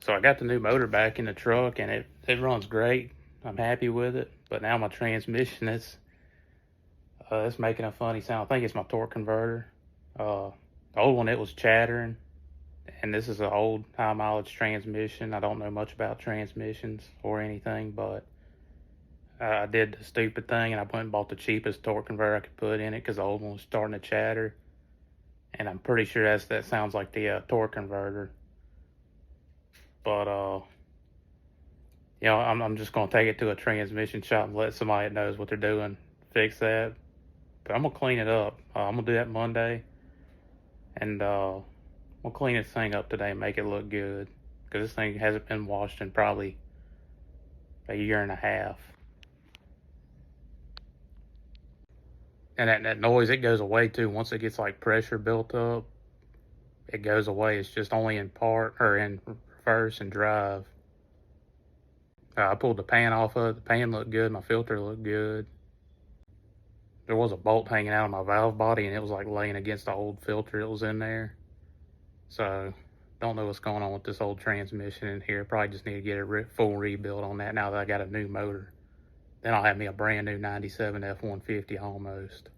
So I got the new motor back in the truck, and it runs great. I'm happy with it. But now my transmission is it's making a funny sound. I think it's my torque converter. The old one, it was chattering, and this is an old high mileage transmission. I don't know much about transmissions or anything, but I did the stupid thing, and I went and bought the cheapest torque converter I could put in it because the old one was starting to chatter. And I'm pretty sure that sounds like the torque converter. But I'm just gonna take it to a transmission shop and let somebody that knows what they're doing fix that. But I'm gonna clean it up. I'm gonna do that Monday, and we'll clean this thing up today and make it look good, because this thing hasn't been washed in probably a year and a half. And that noise, it goes away too once it gets like pressure built up. It goes away. It's just only in park or in reverse and drive. I pulled the pan off of it. The pan looked good. My filter looked good. There was a bolt hanging out of my valve body, and it was like laying against the old filter that was in there. So don't know what's going on with this old transmission in here. Probably just need to get a full rebuild on that now that I got a new motor. Then I'll have me a brand new 97 F150 almost.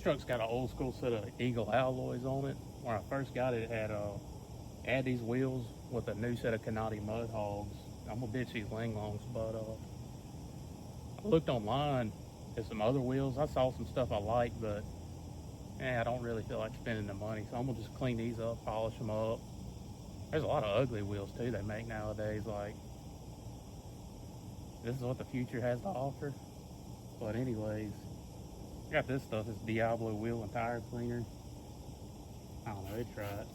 Truck's got an old school set of Eagle alloys on it. When I first got it, it had these wheels with a new set of Canati mud hogs. I'm gonna ditch these Linglongs, but I looked online at some other wheels. I saw some stuff I liked, but I don't really feel like spending the money, so I'm gonna just clean these up, polish them up. There's a lot of ugly wheels too they make nowadays. Like, this is what the future has to offer. But anyways, I got this stuff, this Diablo wheel and tire cleaner. I don't know, try it.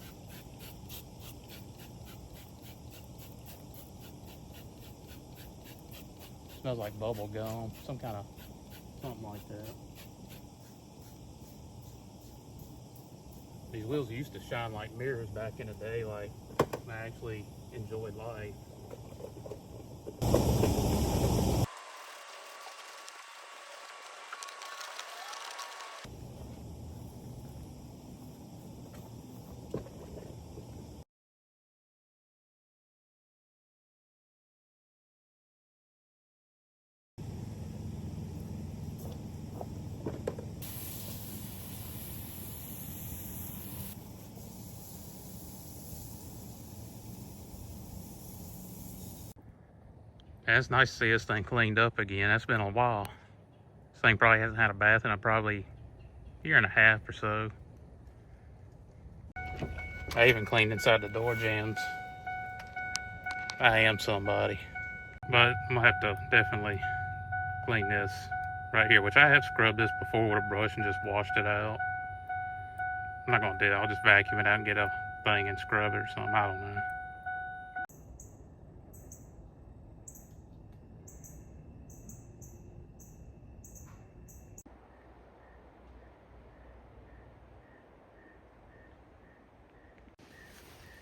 Smells like bubble gum, something like that. These wheels used to shine like mirrors back in the day, like I actually enjoyed life. And it's nice to see this thing cleaned up again. That's been a while. This thing probably hasn't had a bath in probably a year and a half or so. I even cleaned inside the door jambs. I am somebody. But I'm gonna have to definitely clean this right here, which I have scrubbed this before with a brush and just washed it out. I'm not gonna do that. I'll just vacuum it out and get a thing and scrub it or something. I don't know.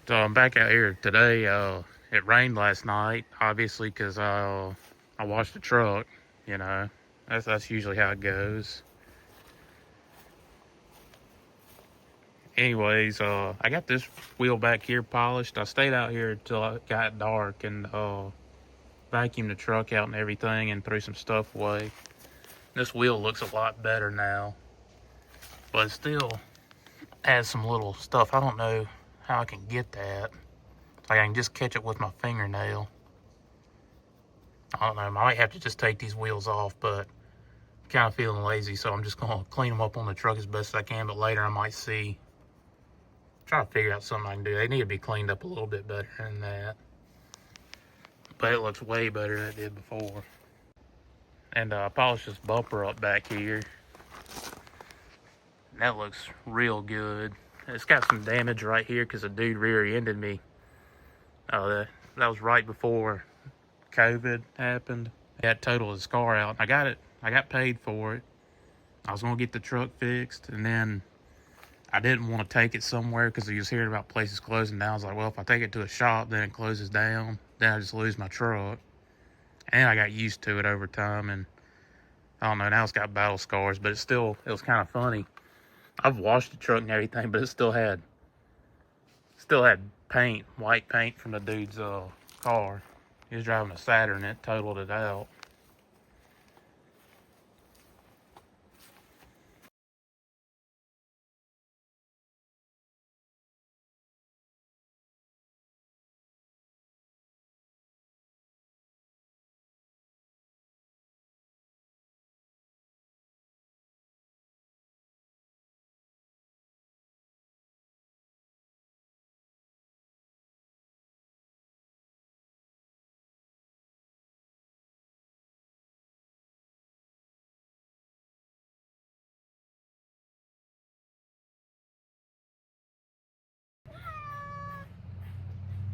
So I'm back out here today. It rained last night, obviously, because I washed the truck. You know, that's usually how it goes. Anyways, I got this wheel back here polished. I stayed out here until it got dark and vacuumed the truck out and everything and threw some stuff away. This wheel looks a lot better now, but it still has some little stuff. I don't know how I can get that. Like I can just catch it with my fingernail. I don't know. I might have to just take these wheels off, but I'm kind of feeling lazy, so I'm just gonna clean them up on the truck as best I can. But later I might try to figure out something I can do. They need to be cleaned up a little bit better than that. But it looks way better than it did before. And I polished this bumper up back here. And that looks real good. It's got some damage right here because a dude rear-ended me. That was right before COVID happened. He had totaled his car out. I got paid for it. I was gonna get the truck fixed, and then I didn't want to take it somewhere because he was hearing about places closing down. I was like, well, if I take it to a shop, then it closes down. Then I just lose my truck. And I got used to it over time, and I don't know, now it's got battle scars, but it was kind of funny. I've washed the truck and everything, but it still had paint, white paint from the dude's car. He was driving a Saturn and it totaled it out.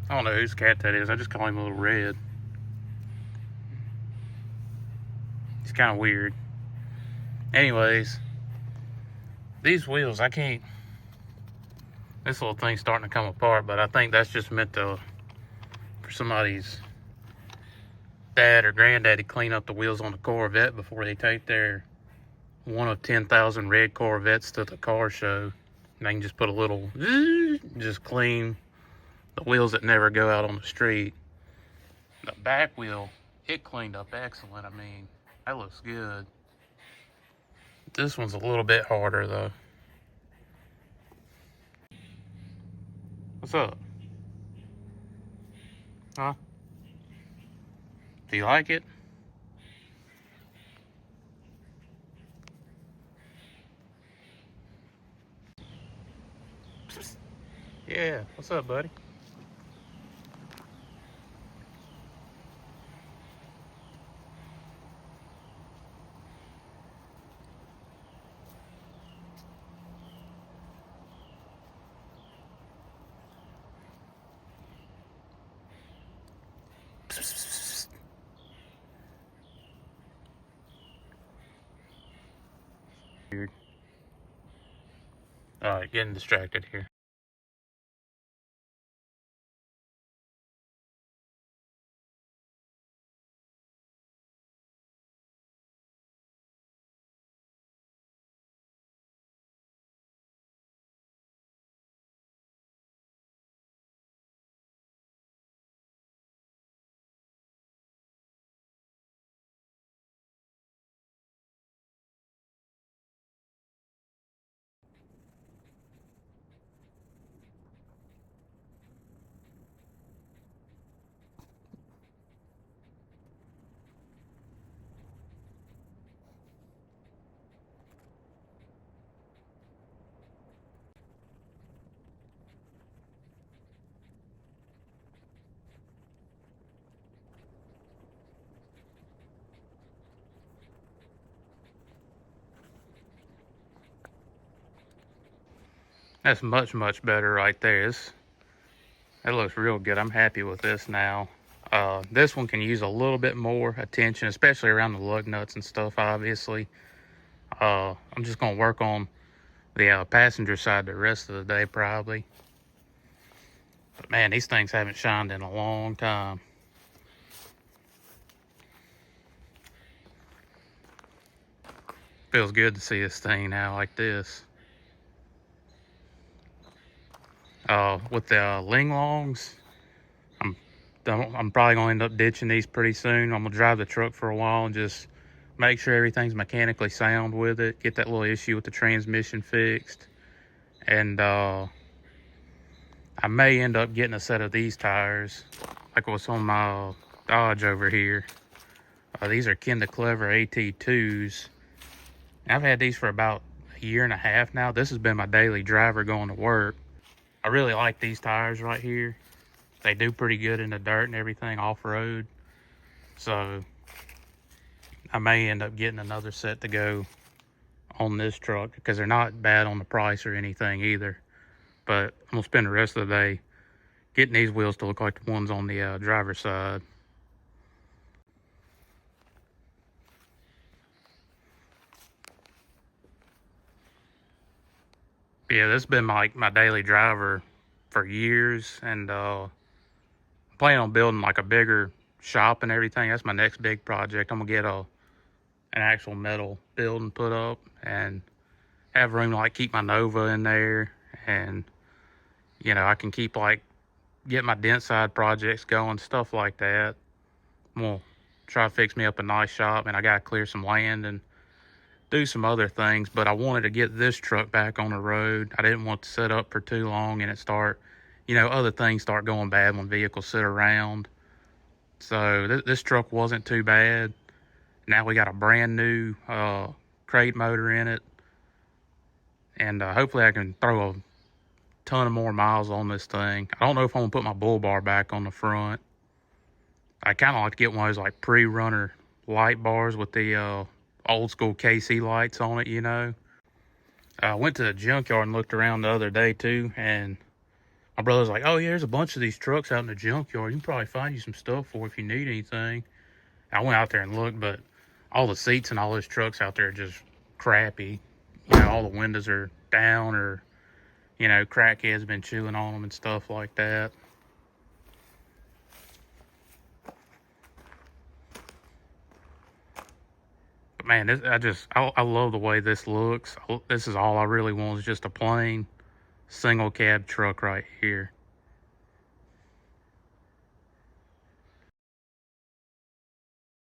I don't know whose cat that is. I just call him Little Red. He's kind of weird. Anyways, these wheels, I can't. This little thing's starting to come apart, but I think that's just meant for somebody's dad or granddad to clean up the wheels on the Corvette before they take their one of 10,000 red Corvettes to the car show. And they can just put a little, just clean the wheels that never go out on the street. The back wheel, it cleaned up excellent. I mean, that looks good. This one's a little bit harder though. What's up? Huh? Do you like it? Yeah. What's up, buddy? Weird. Alright, getting distracted here. That's much better right there. That looks real good. I'm happy with this now. This one can use a little bit more attention, especially around the lug nuts and stuff, obviously. I'm just going to work on the passenger side the rest of the day, probably. But man, these things haven't shined in a long time. Feels good to see this thing now like this. With the Ling Longs, I'm probably going to end up ditching these pretty soon. I'm going to drive the truck for a while and just make sure everything's mechanically sound with it. Get that little issue with the transmission fixed. And I may end up getting a set of these tires, like what's on my Dodge over here. These are Kinda Clever AT2s. I've had these for about a year and a half now. This has been my daily driver going to work. I really like these tires right here. They do pretty good in the dirt and everything off-road. So I may end up getting another set to go on this truck because they're not bad on the price or anything either. But I'm going to spend the rest of the day getting these wheels to look like the ones on the driver's side. Yeah, this has been my daily driver for years, and I'm planning on building like a bigger shop and everything. That's my next big project. I'm gonna get an actual metal building put up and have room to like keep my Nova in there, and I can keep like get my dent side projects going, stuff like that. I'm gonna try to fix me up a nice shop, and I gotta clear some land and do some other things, but I wanted to get this truck back on the road. I didn't want to sit up for too long and it start, other things start going bad when vehicles sit around. So this truck wasn't too bad. Now we got a brand new crate motor in it, and hopefully I can throw a ton of more miles on this thing. I don't know if I'm gonna put my bull bar back on the front. I kind of like to get one of those like pre-runner light bars with the old school KC lights on it. I went to the junkyard and looked around the other day too, and my brother's like, "Oh yeah, there's a bunch of these trucks out in the junkyard. You can probably find you some stuff for if you need anything." I went out there and looked, but all the seats and all those trucks out there are just crappy. All the windows are down, or crackheads been chewing on them and stuff like that. But man, I love the way this looks. This is all I really want, is just a plain single cab truck right here.